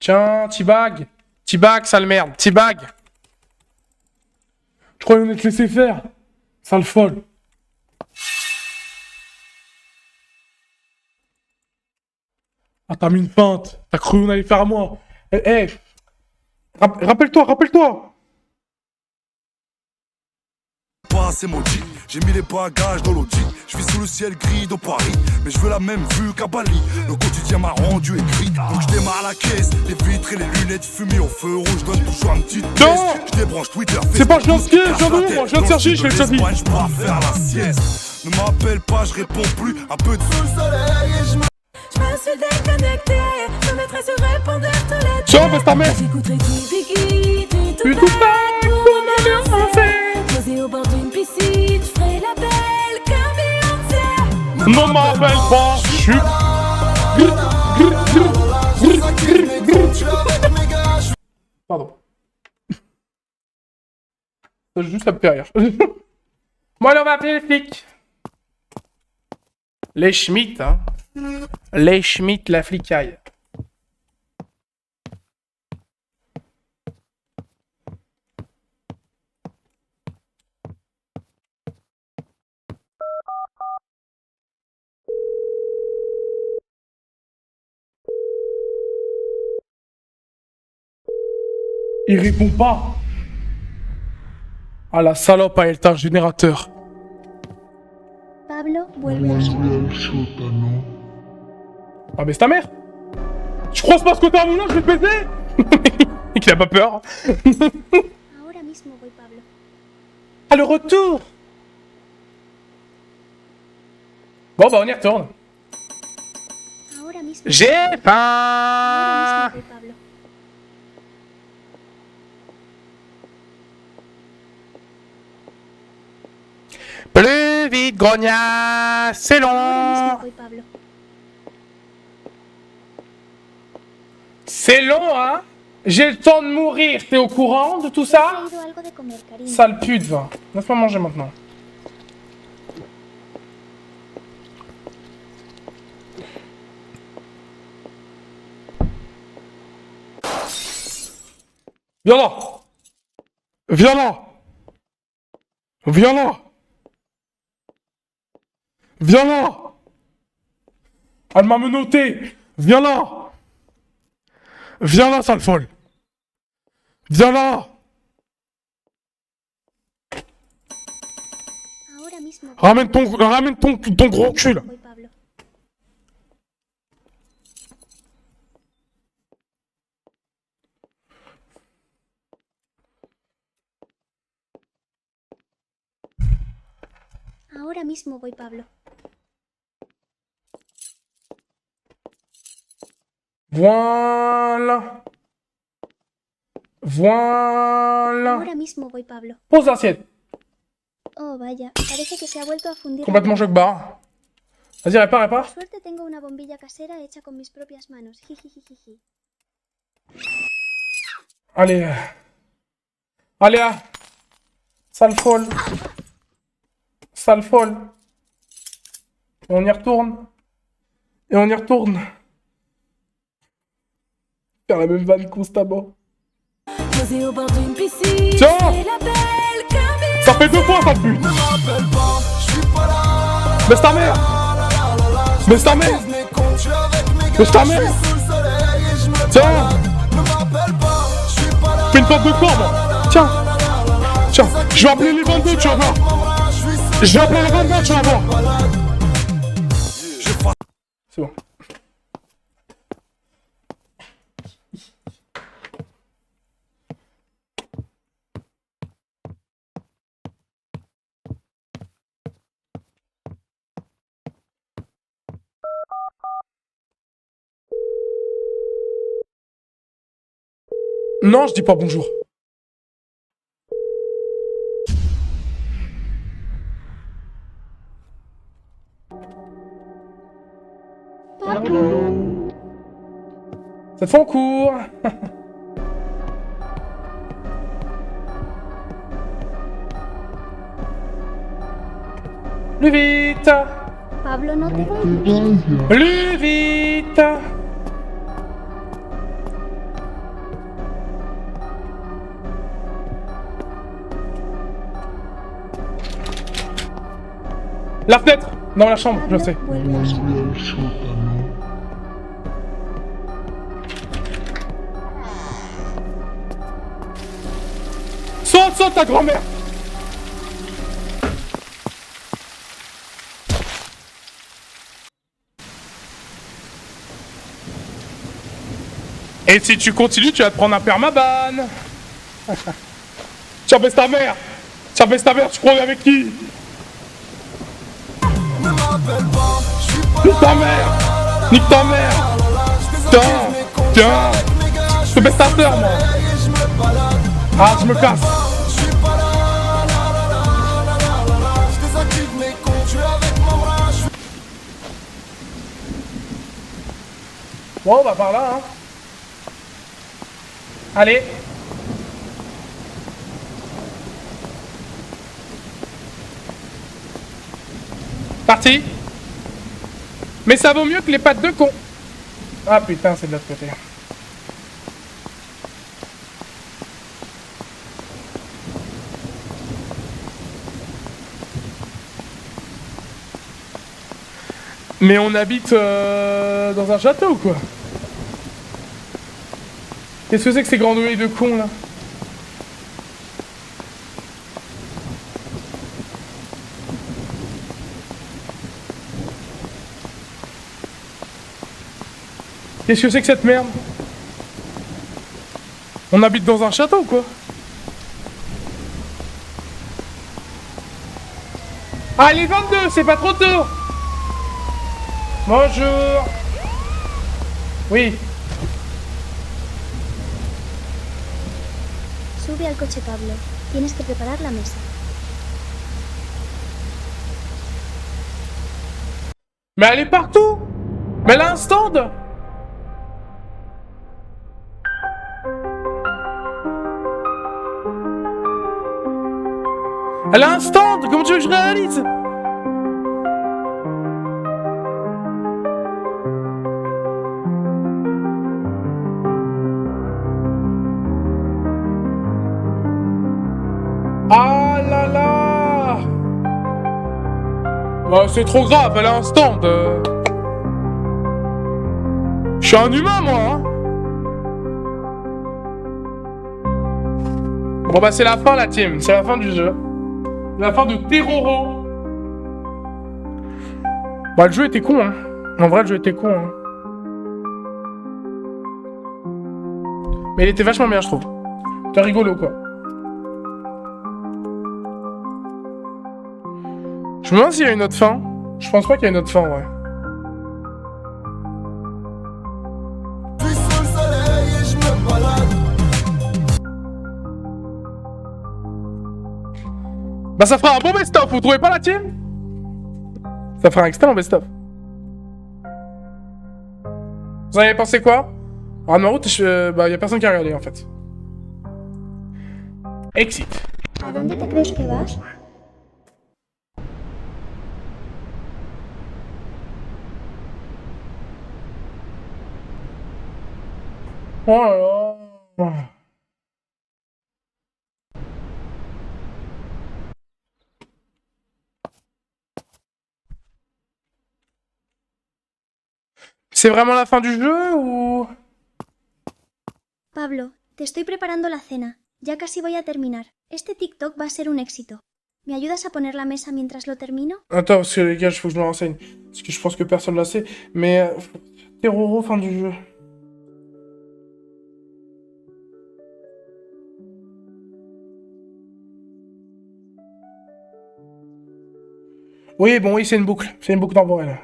Tiens, T-Bag. T-Bag, sale merde. T-Bag. Je croyais qu'on allait te laisser faire. Sale folle. Ah, t'as mis une feinte. T'as cru qu'on allait faire à moi. Eh, rappelle-toi. Pas assez maudit, j'ai mis les bagages dans l'audit. Je vis sous le ciel gris de Paris, mais je veux la même vue qu'à Bali. Le quotidien m'a rendu écrit, donc je démarre la caisse. Les vitres et les lunettes fumées au feu rouge donnent toujours un petit test. Non, je débranche Twitter, c'est pas je viens de skier, je viens de où moi? Je viens de Cergy, je fais le Cergy. Je pars faire la sieste. Ne m'appelle pas, je réponds plus. Un peu de feu le soleil et je me... Je me suis déconnecté, je me mettrai sur répondeur tous les Tiens, baisse ta mère. J'écouterai qui, du Tu tout tout pas pour pour bien avancer. posé au bord d'une piscine, je ferai la belle comme Beyoncé. Ne m'appelle pas, je suis... C'est ça qui est quand tu es avec mes gars. Pardon. Juste ça me fait rire. Bon, alors on va appeler les flics. Les Schmitt, hein. Les Schmitt, la flicaille. Il répond pas. Ah la salope a éteint le générateur. Pablo vuelve al sótano. Ah mais c'est ta mère. Je croise pas ce côté à mon âge, je vais te baiser. Et qu'il a pas peur. Ahora mismo voy, Pablo. Ah le retour. Bon bah on y retourne. Ahora mismo. J'ai Ahora faim. mismo voy, Pablo. Plus vite, grognasse, c'est Ahora mismo long. voy, Pablo. C'est long, hein. J'ai le temps de mourir, t'es au courant de tout He ça? traído algo de comer, cariño. Sale pute, va. Laisse-moi manger maintenant. Viens là. Viens là. Viens là. Viens là. Elle m'a menotté. Viens là. Viens là, sale folle. Viens là. Ahora mismo Ramène ton gros cul là. voy, Pablo. Ahora mismo voy, Pablo. Voilà. Voilà. Ahora mismo voy, Pablo. Pose l'assiette. Oh, vaya, parece que se ha vuelto a fundir. Complètement jeu bar. Vas-y, répare. Por suerte tengo una bombilla casera hecha con mis propias manos. Jijijijiji. Allez. Allez, ah. Sale folle. Sale folle. Et on y retourne. Et on y retourne. Faire la même vanne constamment. Posé au bord d'une piscine. Tiens. C'est la belle qu'un Ça fait 2 fois, ça pute. M'appelle pas, je suis pas là. Baisse ta mère. Baisse ta mère. Mais quand tu es avec mes gars, Baisse ta je mère. suis sous le soleil et je me Tiens. balade. Ne m'appelle pas, je suis pas là. Fais une porte de corde. Tiens. Tiens. Je vais appeler les 22, tu vas voir. Je vais appeler les 22, tu vas voir. C'est bon. Non, je dis pas bonjour. Cette fois on court. Plus vite. Pablo, no te vayas. Plus vite. La fenêtre. Dans la chambre, je Pablo sais. vuelve al sótano. Saute ta grand-mère. Et si tu continues, tu vas te prendre un permaban. Tiens, baisse ta mère. Tiens, baisse ta mère, tu crois avec qui? Ne m'appelle pas, je suis pas Nique ta mère. Nique ta mère. Tiens, tiens. Je te baisse ta sœur, moi. et je me balade. Ah, je me casse. Je suis pas là. Je désactive mes comptes, tu es avec moi. Je suis Bon, bah par là, hein. Allez. Parti. Mais ça vaut mieux que les pattes de con. Ah putain, c'est de l'autre côté. Mais on habite dans un château ou quoi? Qu'est-ce que c'est que ces grands nouilles de cons là? Qu'est-ce que c'est que cette merde? On habite dans un château ou quoi? Ah, il est 22, c'est pas trop tôt. Bonjour. Oui. Sube al coche, Pablo. Tienes que preparar la mesa. Mais elle est partout. Mais elle a un stand. Elle a un stand. Comment tu veux que je réalise? Ah là là. Bah, c'est trop grave, elle a un stand. Je suis un humain, moi, hein. Bon bah c'est la fin, la team. C'est la fin du jeu. La fin de Terroro. Bah le jeu était con, hein. En vrai, le jeu était con, hein. Mais il était vachement bien, je trouve. C'était rigolo, quoi. Je me demande s'il y a une autre fin. Je pense pas qu'il y a une autre fin, ouais. Je suis sous le soleil et je me balade. Bah ça fera un bon best-of, vous trouvez pas la team? Ça fera un excellent best-of. Vous en avez pensé quoi? Ah ma route, bah y a personne qui a regardé en fait. Exit. ¿A dónde te crees que vas? Oh là là. C'est vraiment la fin du jeu ou... Pablo, te estoy preparando la cena. Ya casi voy a terminar. Este TikTok va a ser un éxito. ¿Me ayudas a poner la mesa mientras lo termino? Attends, parce que les gars, il faut que je me renseigne. Parce que je pense que personne ne l'a sait. Mais... Terroro, fin du jeu. Oui, bon, oui, c'est une boucle. C'est une boucle temporelle.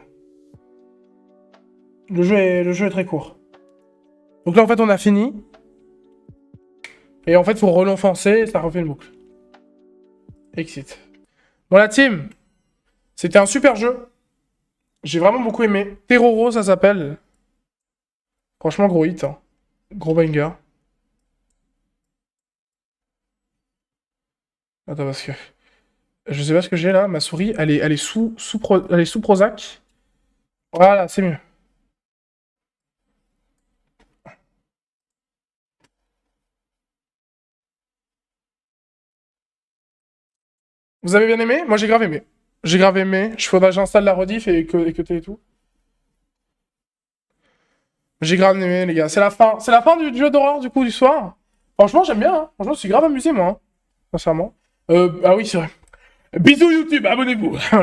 Le jeu est très court. Donc là, en fait, on a fini. Et en fait, faut relancer et ça refait une boucle. Exit. Bon, la team, c'était un super jeu. J'ai vraiment beaucoup aimé. Terroro, ça s'appelle. Franchement, gros hit. Hein. Gros banger. Attends, parce que... Je sais pas ce que j'ai là. Ma souris, elle est sous Prozac. Voilà, c'est mieux. Vous avez bien aimé? Moi, j'ai grave aimé. J'ai grave aimé. Faudra que j'installe la rediff et que et tout. J'ai grave aimé, les gars. C'est la fin. C'est la fin du jeu d'horreur, du coup, du soir. Franchement, j'aime bien. Hein. Franchement, je suis grave amusé, moi. Hein. Sincèrement. Ah oui, c'est vrai. Bisous, YouTube. Abonnez-vous. Voilà.